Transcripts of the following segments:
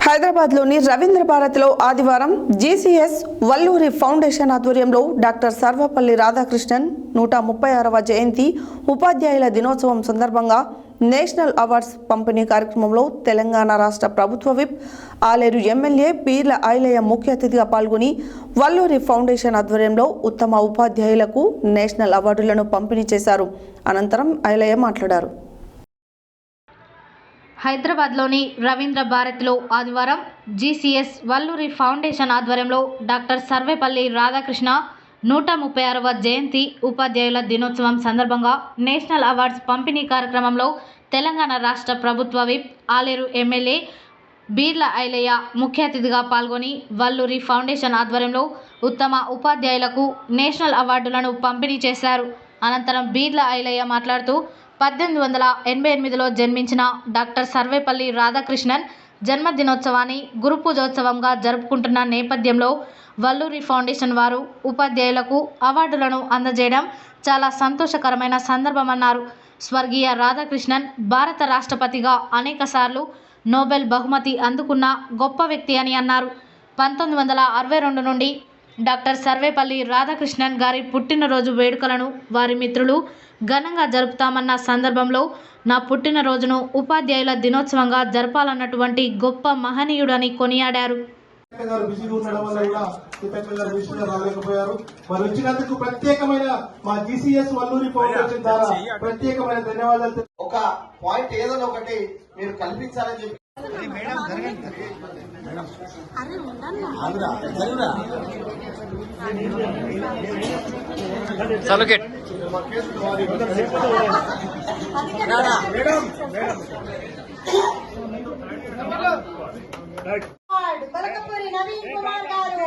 హైదరాబాద్లోని రవీంద్ర భారతిలో ఆదివారం జీసీఎస్ వల్లూరి ఫౌండేషన్ ఆధ్వర్యంలో డాక్టర్ సర్వపల్లి రాధాకృష్ణన్ 136వ జయంతి ఉపాధ్యాయుల దినోత్సవం సందర్భంగా నేషనల్ అవార్డ్స్ పంపిణీ కార్యక్రమంలో తెలంగాణ రాష్ట్ర ప్రభుత్వ విప్ ఆలేరు ఎమ్మెల్యే పీర్ల ఐలయ్య ముఖ్య అతిథిగా పాల్గొని వల్లూరి ఫౌండేషన్ ఆధ్వర్యంలో ఉత్తమ ఉపాధ్యాయులకు నేషనల్ అవార్డులను పంపిణీ చేశారు. అనంతరం ఐలయ్య మాట్లాడారు. హైదరాబాద్లోని రవీంద్ర భారతిలో ఆదివారం జీసీఎస్ వల్లూరి ఫౌండేషన్ ఆధ్వర్యంలో డాక్టర్ సర్వేపల్లి రాధాకృష్ణ 136వ జయంతి ఉపాధ్యాయుల దినోత్సవం సందర్భంగా నేషనల్ అవార్డ్స్ పంపిణీ కార్యక్రమంలో తెలంగాణ రాష్ట్ర ప్రభుత్వ విప్ ఆలేరు ఎమ్మెల్యే బీర్ల ఐలయ్య ముఖ్య అతిథిగా పాల్గొని వల్లూరి ఫౌండేషన్ ఆధ్వర్యంలో ఉత్తమ ఉపాధ్యాయులకు నేషనల్ అవార్డులను పంపిణీ చేశారు. అనంతరం బీర్ల ఐలయ్య మాట్లాడుతూ 1888లో జన్మించిన డాక్టర్ సర్వేపల్లి రాధాకృష్ణన్ జన్మదినోత్సవాన్ని గురు పూజోత్సవంగా జరుపుకుంటున్న నేపథ్యంలో వల్లూరి ఫౌండేషన్ వారు ఉపాధ్యాయులకు అవార్డులను అందజేయడం చాలా సంతోషకరమైన సందర్భమన్నారు. స్వర్గీయ రాధాకృష్ణన్ భారత రాష్ట్రపతిగా అనేకసార్లు నోబెల్ బహుమతి అందుకున్న గొప్ప వ్యక్తి అని అన్నారు. 1962 నుండి డాక్టర్ సర్వేపల్లి రాధాకృష్ణన్ గారి పుట్టినరోజు వేడుకలను వారి మిత్రులు ఘనంగా జరుపుతామన్న సందర్భంలో నా పుట్టినరోజును ఉపాధ్యాయుల దినోత్సవంగా జరపాలన్నటువంటి గొప్ప మహనీయుడని కొనియాడారు. వచ్చినందుకు ప్రత్యేకమైన మా జీసీఎస్ వల్లూరి ఫౌండేషన్ ద్వారా ప్రత్యేకమైన ధన్యవాదాలు. ఒక పాయింట్ ఏదో ఒకటి మీరు కల్పించాలని చెప్పి బలకపూరి నవీన్ కుమార్ గారు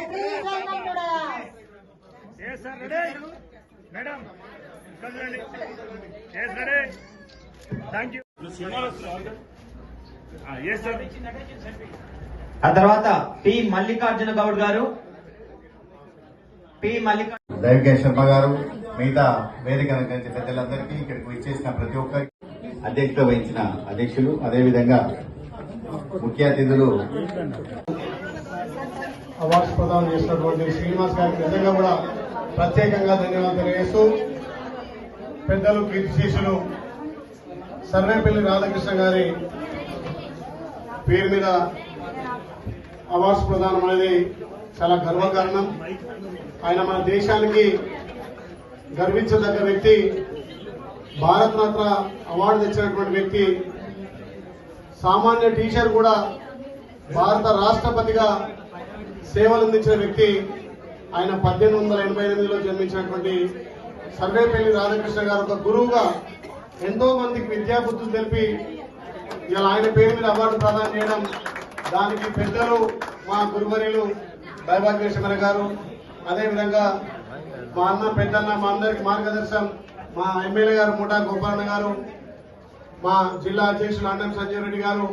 ఆ తర్వాత పి మల్లికార్జున గౌడ్ గారు, దైవిక శర్మ గారు, మిగతా వేదిక పెద్దలందరికీ ఇక్కడికి వచ్చేసిన ప్రతి ఒక్కరికి, అధ్యక్షత వహించిన అధ్యక్షులు, అదేవిధంగా ముఖ్య అతిథులు, అవార్డ్స్ ప్రదానం చేసినటువంటి శ్రీనివాస్ గారికి నిజంగా కూడా ప్రత్యేకంగా ధన్యవాదాలు తెలియజేస్తూ, పెద్దలు కీర్తిశేషులు సర్వేపల్లి రాధాకృష్ణ గారి పేరు మీద అవార్డ్స్ ప్రదానం అనేది చాలా గర్వకారణం. ఆయన మన దేశానికి గర్వించదగ్గ వ్యక్తి, భారత్ రత్న అవార్డు తెచ్చినటువంటి వ్యక్తి, సామాన్య టీచర్ కూడా భారత రాష్ట్రపతిగా సేవలు అందించిన వ్యక్తి. ఆయన 1888లో జన్మించినటువంటి సర్వేపల్లి రాధాకృష్ణ గారు ఒక గురువుగా ఎంతో మందికి విద్యాబుద్ధులు తెలిపి ఇలా ఆయన పేరు మీద అవార్డు ప్రదానం చేయడం, దానికి పెద్దలు మా గురువర్యులు దైవాగ్రేశ్వర గారు, అదేవిధంగా మా అన్న పెద్దన్న, మా అందరికి మార్గదర్శనం మా ఎమ్మెల్యే గారు ముఠా గోపాలన్న గారు, మా జిల్లా అధ్యక్షులు అన్నం సంజయ్ రెడ్డి గారు,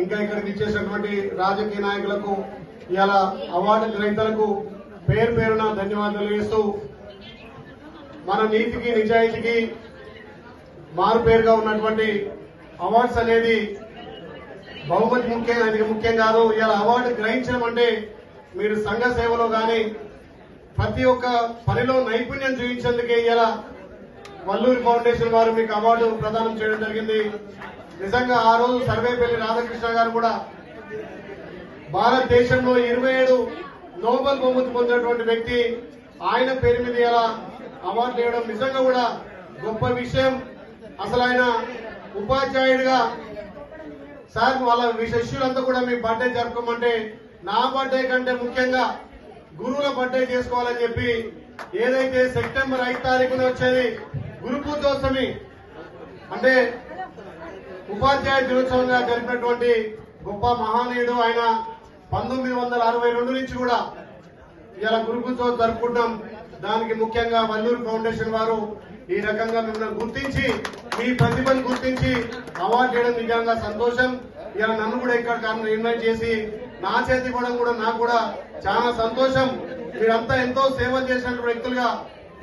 ఇంకా ఇక్కడికి ఇచ్చేసినటువంటి రాజకీయ నాయకులకు, ఇలా అవార్డు గ్రహీతలకు పేరు పేరున ధన్యవాదాలు తెలియజేస్తూ, మన నీతికి నిజాయితీకి మారు పేరుగా ఉన్నటువంటి అవార్డ్స్ అనేది బహుమతి ముఖ్యం కాదు. ఇలా అవార్డు గ్రహించడం అంటే మీరు సంఘ సేవలో కానీ ప్రతి ఒక్క పనిలో నైపుణ్యం చూపించేందుకే ఇలా వల్లూరి ఫౌండేషన్ వారు మీకు అవార్డు ప్రదానం చేయడం జరిగింది. నిజంగా ఆ రోజు సర్వేపల్లి రాధాకృష్ణ గారు కూడా భారతదేశంలో 27 నోబెల్ బహుమతి పొందినటువంటి వ్యక్తి, ఆయన పేరు మీద ఇలా అవార్డు ఇవ్వడం నిజంగా కూడా గొప్ప విషయం. అసలు ఆయన ఉపాధ్యాయుడిగా సార్ వాళ్ళ శిష్యులంతా కూడా మీ బర్త్డే జరుపుకోమంటే నా బర్త్డే కంటే ముఖ్యంగా గురువుల బర్త్డే చేసుకోవాలని చెప్పి, ఏదైతే సెప్టెంబర్ 5 తారీఖున వచ్చేది గురు పూజోత్సవి అంటే ఉపాధ్యాయ దినోత్సవంగా జరిపినటువంటి గొప్ప మహానీయుడు ఆయన. 1962 నుంచి కూడా ఇలా గురు పూజోత్సవం జరుపుకుంటాం. దానికి ముఖ్యంగా వల్లూరి ఫౌండేషన్ వారు ఈ రకంగా మిమ్మల్ని గుర్తించి, మీ ప్రతిభను గుర్తించి అవార్డు చేయడం నిజంగా సంతోషం. ఇలా నన్ను కూడా ఇక్కడ ఇన్వైట్ చేసి నా చేతి ఇవ్వడం కూడా నాకు కూడా చాలా సంతోషం. మీరంతా ఎంతో సేవ చేసినటువంటి వ్యక్తులుగా